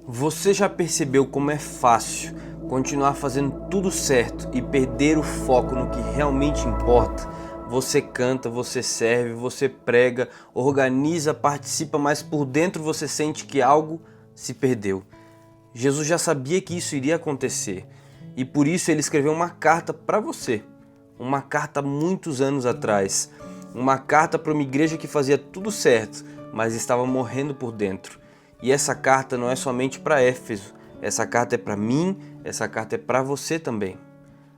Você já percebeu como é fácil continuar fazendo tudo certo e perder o foco no que realmente importa? Você canta, você serve, você prega, organiza, participa, mas por dentro você sente que algo se perdeu. Jesus já sabia que isso iria acontecer e por isso ele escreveu uma carta para você, uma carta há muitos anos atrás, uma carta para uma igreja que fazia tudo certo, mas estava morrendo por dentro. E essa carta não é somente para Éfeso, essa carta é para mim, essa carta é para você também.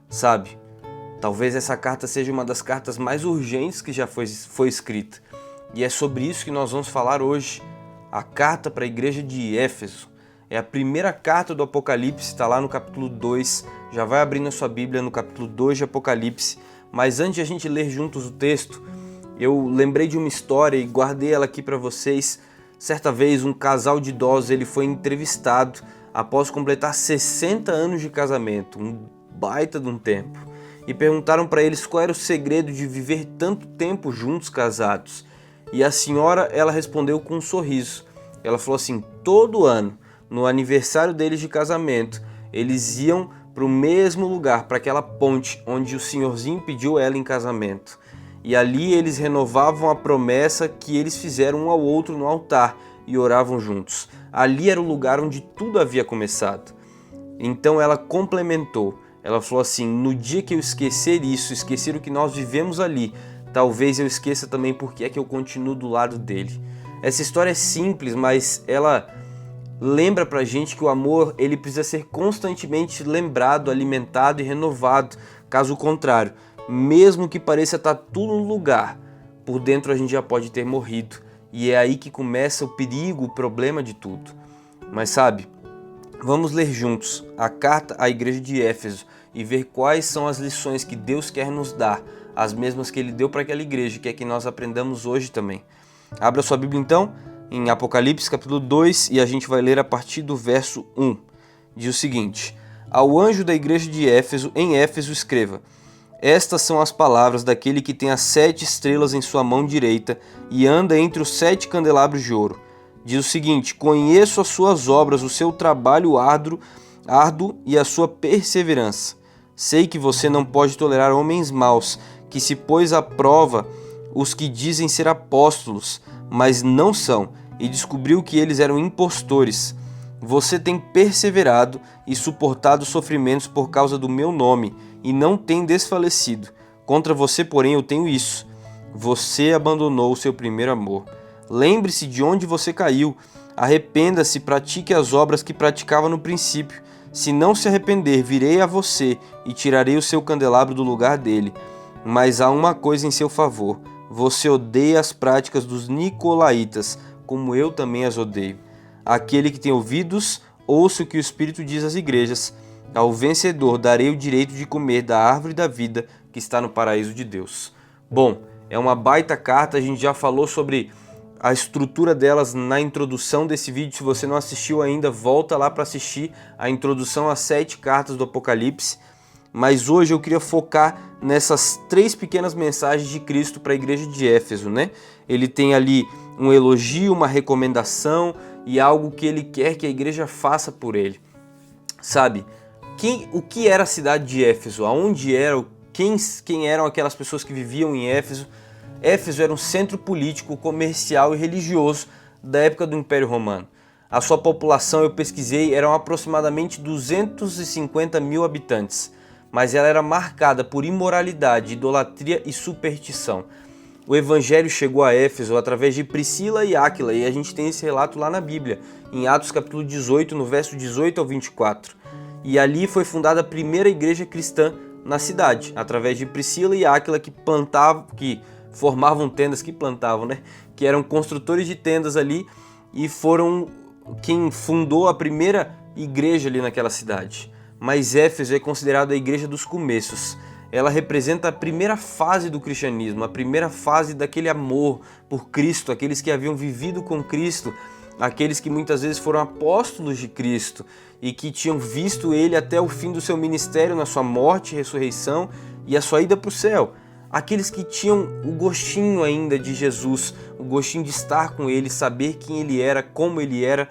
Sabe, talvez essa carta seja uma das cartas mais urgentes que já foi escrita. E é sobre isso que nós vamos falar hoje. A carta para a igreja de Éfeso. É a primeira carta do Apocalipse, está lá no capítulo 2. Já vai abrindo a sua Bíblia no capítulo 2 de Apocalipse. Mas antes de a gente ler juntos o texto, eu lembrei de uma história e guardei ela aqui para vocês. Certa vez, um casal de idosos ele foi entrevistado após completar 60 anos de casamento, um baita de um tempo. E perguntaram para eles qual era o segredo de viver tanto tempo juntos casados. E a senhora, ela respondeu com um sorriso. Ela falou assim, todo ano, no aniversário deles de casamento, eles iam para o mesmo lugar, para aquela ponte onde o senhorzinho pediu ela em casamento. E ali eles renovavam a promessa que eles fizeram um ao outro no altar e oravam juntos. Ali era o lugar onde tudo havia começado. Então ela complementou. Ela falou assim, no dia que eu esquecer isso, esquecer o que nós vivemos ali, talvez eu esqueça também porque é que eu continuo do lado dele. Essa história é simples, mas ela lembra pra gente que o amor ele precisa ser constantemente lembrado, alimentado e renovado. Caso contrário, mesmo que pareça estar tudo no lugar, por dentro a gente já pode ter morrido. E é aí que começa o perigo, o problema de tudo. Mas sabe, vamos ler juntos a carta à igreja de Éfeso e ver quais são as lições que Deus quer nos dar, as mesmas que Ele deu para aquela igreja, que é que nós aprendamos hoje também. Abra sua Bíblia então, em Apocalipse capítulo 2, e a gente vai ler a partir do verso 1. Diz o seguinte, ao anjo da igreja de Éfeso, em Éfeso escreva, estas são as palavras daquele que tem as 7 estrelas em sua mão direita e anda entre os 7 candelabros de ouro. Diz o seguinte, conheço as suas obras, o seu trabalho árduo e a sua perseverança. Sei que você não pode tolerar homens maus, que se pôs à prova os que dizem ser apóstolos, mas não são, e descobriu que eles eram impostores. Você tem perseverado e suportado sofrimentos por causa do meu nome, e não tem desfalecido. Contra você, porém, eu tenho isso. Você abandonou o seu primeiro amor. Lembre-se de onde você caiu. Arrependa-se, pratique as obras que praticava no princípio. Se não se arrepender, virei a você e tirarei o seu candelabro do lugar dele. Mas há uma coisa em seu favor. Você odeia as práticas dos nicolaítas, como eu também as odeio. Aquele que tem ouvidos, ouça o que o Espírito diz às igrejas. Ao vencedor darei o direito de comer da árvore da vida que está no paraíso de Deus. Bom, é uma baita carta, a gente já falou sobre a estrutura delas na introdução desse vídeo. Se você não assistiu ainda, volta lá para assistir a introdução às 7 cartas do Apocalipse. Mas hoje eu queria focar nessas 3 pequenas mensagens de Cristo para a igreja de Éfeso, né? Ele tem ali um elogio, uma recomendação e algo que ele quer que a igreja faça por ele. Sabe, o que era a cidade de Éfeso? Aonde era? Quem eram aquelas pessoas que viviam em Éfeso? Éfeso era um centro político, comercial e religioso da época do Império Romano. A sua população, eu pesquisei, eram aproximadamente 250 mil habitantes, mas ela era marcada por imoralidade, idolatria e superstição. O evangelho chegou a Éfeso através de Priscila e Áquila, e a gente tem esse relato lá na Bíblia, em Atos capítulo 18, no verso 18 ao 24. E ali foi fundada a primeira igreja cristã na cidade, através de Priscila e Áquila, que formavam tendas, que eram construtores de tendas ali e foram quem fundou a primeira igreja ali naquela cidade. Mas Éfeso é considerada a igreja dos começos. Ela representa a primeira fase do cristianismo, a primeira fase daquele amor por Cristo, aqueles que haviam vivido com Cristo, aqueles que muitas vezes foram apóstolos de Cristo e que tinham visto ele até o fim do seu ministério, na sua morte, ressurreição e a sua ida para o céu. Aqueles que tinham o gostinho ainda de Jesus, o gostinho de estar com ele, saber quem ele era, como ele era,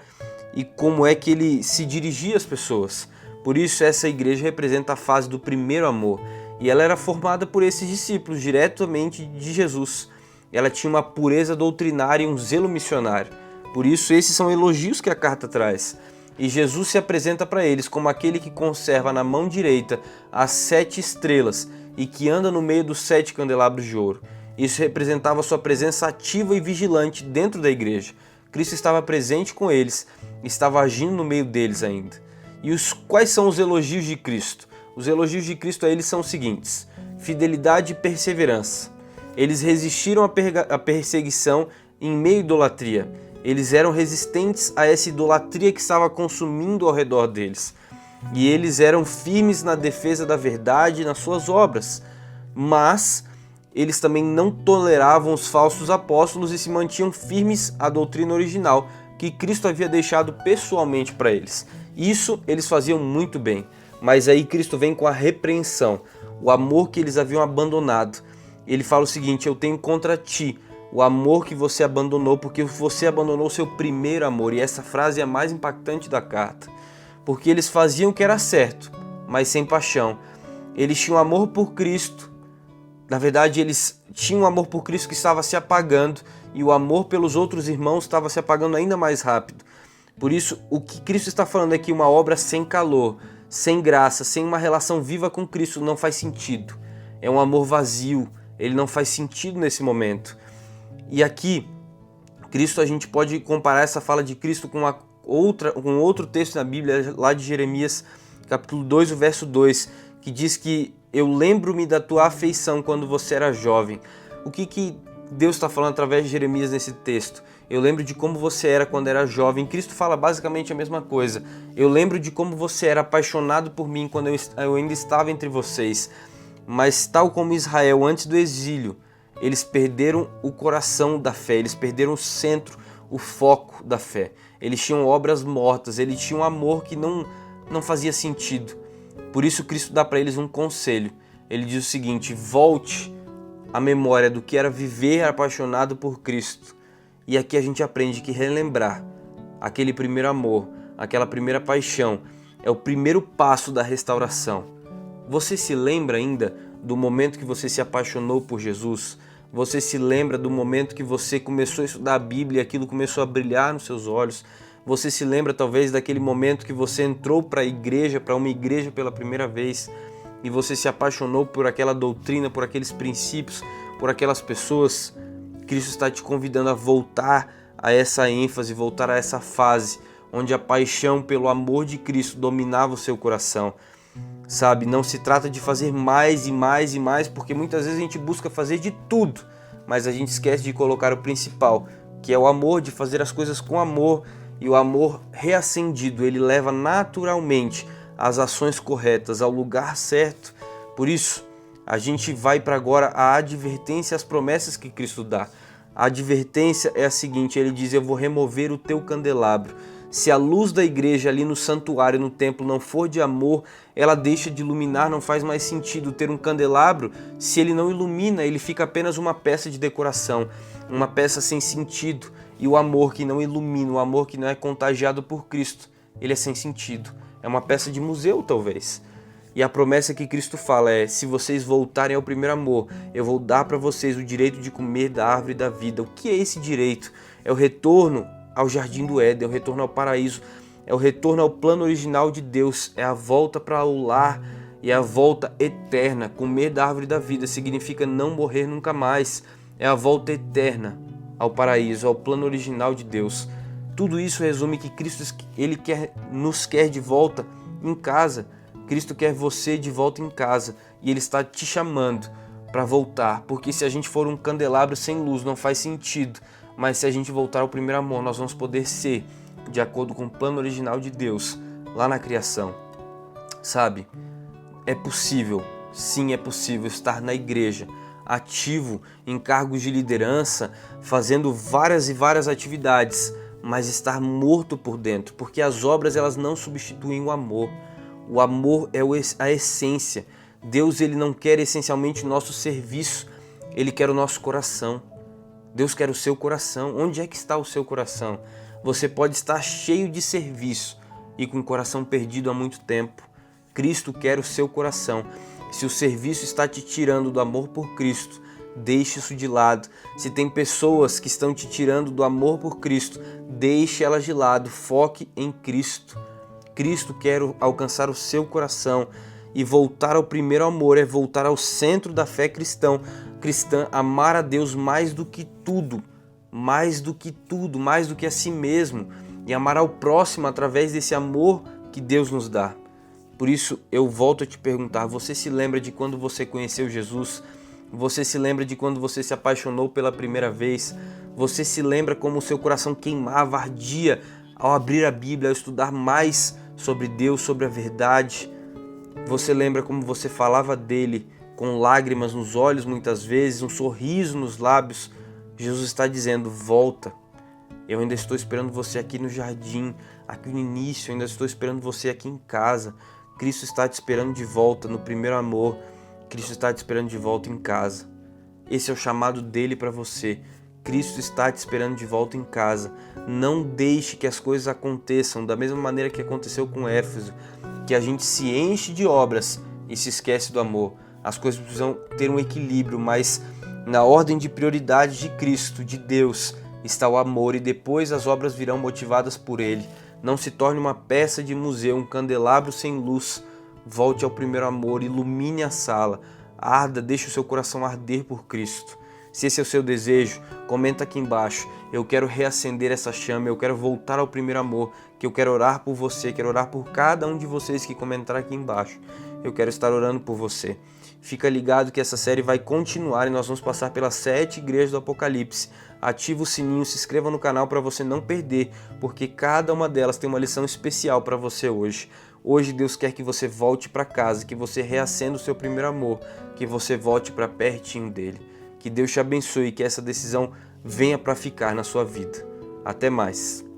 e como é que ele se dirigia às pessoas. Por isso essa igreja representa a fase do primeiro amor, e ela era formada por esses discípulos diretamente de Jesus. Ela tinha uma pureza doutrinária e um zelo missionário. Por isso esses são elogios que a carta traz. E Jesus se apresenta para eles como aquele que conserva na mão direita as 7 estrelas e que anda no meio dos 7 candelabros de ouro. Isso representava sua presença ativa e vigilante dentro da igreja. Cristo estava presente com eles, estava agindo no meio deles ainda. E quais são os elogios de Cristo? Os elogios de Cristo a eles são os seguintes: fidelidade e perseverança. Eles resistiram à perseguição em meio à idolatria. Eles eram resistentes a essa idolatria que estava consumindo ao redor deles. E eles eram firmes na defesa da verdade e nas suas obras. Mas eles também não toleravam os falsos apóstolos e se mantinham firmes à doutrina original que Cristo havia deixado pessoalmente para eles. Isso eles faziam muito bem. Mas aí Cristo vem com a repreensão, o amor que eles haviam abandonado. Ele fala o seguinte: eu tenho contra ti o amor que você abandonou, porque você abandonou o seu primeiro amor. E essa frase é a mais impactante da carta. Porque eles faziam o que era certo, mas sem paixão. Eles tinham amor por Cristo. Na verdade, eles tinham amor por Cristo que estava se apagando, e o amor pelos outros irmãos estava se apagando ainda mais rápido. Por isso, o que Cristo está falando é que uma obra sem calor, sem graça, sem uma relação viva com Cristo não faz sentido. É um amor vazio, ele não faz sentido nesse momento. E aqui, Cristo, a gente pode comparar essa fala de Cristo com outro texto na Bíblia, lá de Jeremias, capítulo 2, o verso 2, que diz que eu lembro-me da tua afeição quando você era jovem. O que Deus está falando através de Jeremias nesse texto? Eu lembro de como você era quando era jovem. Cristo fala basicamente a mesma coisa. Eu lembro de como você era apaixonado por mim quando eu ainda estava entre vocês. Mas tal como Israel antes do exílio, eles perderam o coração da fé, eles perderam o centro, o foco da fé. Eles tinham obras mortas, eles tinham amor que não fazia sentido. Por isso Cristo dá para eles um conselho. Ele diz o seguinte: volte à memória do que era viver apaixonado por Cristo. E aqui a gente aprende que relembrar aquele primeiro amor, aquela primeira paixão, é o primeiro passo da restauração. Você se lembra ainda do momento que você se apaixonou por Jesus? Você se lembra do momento que você começou a estudar a Bíblia e aquilo começou a brilhar nos seus olhos? Você se lembra talvez daquele momento que você entrou para uma igreja pela primeira vez e você se apaixonou por aquela doutrina, por aqueles princípios, por aquelas pessoas? Cristo está te convidando a voltar a essa ênfase, voltar a essa fase onde a paixão pelo amor de Cristo dominava o seu coração. Sabe, não se trata de fazer mais e mais e mais, porque muitas vezes a gente busca fazer de tudo, mas a gente esquece de colocar o principal, que é o amor, de fazer as coisas com amor. E o amor reacendido, ele leva naturalmente as ações corretas ao lugar certo. Por isso, a gente vai para agora a advertência e as promessas que Cristo dá. A advertência é a seguinte: ele diz: eu vou remover o teu candelabro. Se a luz da igreja ali no santuário, no templo, não for de amor, ela deixa de iluminar. Não faz mais sentido ter um candelabro se ele não ilumina, ele fica apenas uma peça de decoração, uma peça sem sentido. E o amor que não ilumina, o amor que não é contagiado por Cristo, ele é sem sentido. É uma peça de museu, talvez. E a promessa que Cristo fala é: se vocês voltarem ao primeiro amor, eu vou dar para vocês o direito de comer da árvore da vida. O que é esse direito? É o retorno ao jardim do Éden, é o retorno ao paraíso, é o retorno ao plano original de Deus, é a volta para o lar e é a volta eterna. Comer da árvore da vida significa não morrer nunca mais, é a volta eterna ao paraíso, ao plano original de Deus. Tudo isso resume que Cristo ele nos quer de volta em casa. Cristo quer você de volta em casa e Ele está te chamando para voltar, porque se a gente for um candelabro sem luz não faz sentido, mas se a gente voltar ao primeiro amor, nós vamos poder ser de acordo com o plano original de Deus lá na criação. Sabe, é possível, sim, é possível estar na igreja, ativo em cargos de liderança, fazendo várias e várias atividades, mas estar morto por dentro, porque as obras elas não substituem o amor. O amor é a essência. Deus ele não quer essencialmente o nosso serviço, Ele quer o nosso coração. Deus quer o seu coração. Onde é que está o seu coração? Você pode estar cheio de serviço e com o coração perdido há muito tempo. Cristo quer o seu coração. Se o serviço está te tirando do amor por Cristo, deixe isso de lado. Se tem pessoas que estão te tirando do amor por Cristo, deixe elas de lado. Foque em Cristo. Cristo quer alcançar o seu coração e voltar ao primeiro amor, é voltar ao centro da fé cristã, amar a Deus mais do que tudo, mais do que a si mesmo, e amar ao próximo através desse amor que Deus nos dá. Por isso eu volto a te perguntar, você se lembra de quando você conheceu Jesus? Você se lembra de quando você se apaixonou pela primeira vez? Você se lembra como o seu coração queimava, ardia ao abrir a Bíblia, ao estudar mais sobre Deus, sobre a verdade? Você lembra como você falava dele com lágrimas nos olhos muitas vezes, um sorriso nos lábios? Jesus está dizendo, volta. Eu ainda estou esperando você aqui no jardim, aqui no início, eu ainda estou esperando você aqui em casa. Cristo está te esperando de volta no primeiro amor. Cristo está te esperando de volta em casa. Esse é o chamado dele para você. Cristo está te esperando de volta em casa. Não deixe que as coisas aconteçam da mesma maneira que aconteceu com Éfeso, que a gente se enche de obras e se esquece do amor. As coisas precisam ter um equilíbrio, mas na ordem de prioridade de Cristo, de Deus, está o amor e depois as obras virão motivadas por Ele. Não se torne uma peça de museu, um candelabro sem luz. Volte ao primeiro amor, ilumine a sala, arda, deixe o seu coração arder por Cristo. Se esse é o seu desejo, comenta aqui embaixo. Eu quero reacender essa chama, eu quero voltar ao primeiro amor, que eu quero orar por você, quero orar por cada um de vocês que comentar aqui embaixo. Eu quero estar orando por você. Fica ligado que essa série vai continuar e nós vamos passar pelas 7 igrejas do Apocalipse. Ativa o sininho, se inscreva no canal para você não perder, porque cada uma delas tem uma lição especial para você hoje. Hoje Deus quer que você volte para casa, que você reacenda o seu primeiro amor, que você volte para pertinho dele. Que Deus te abençoe e que essa decisão venha para ficar na sua vida. Até mais.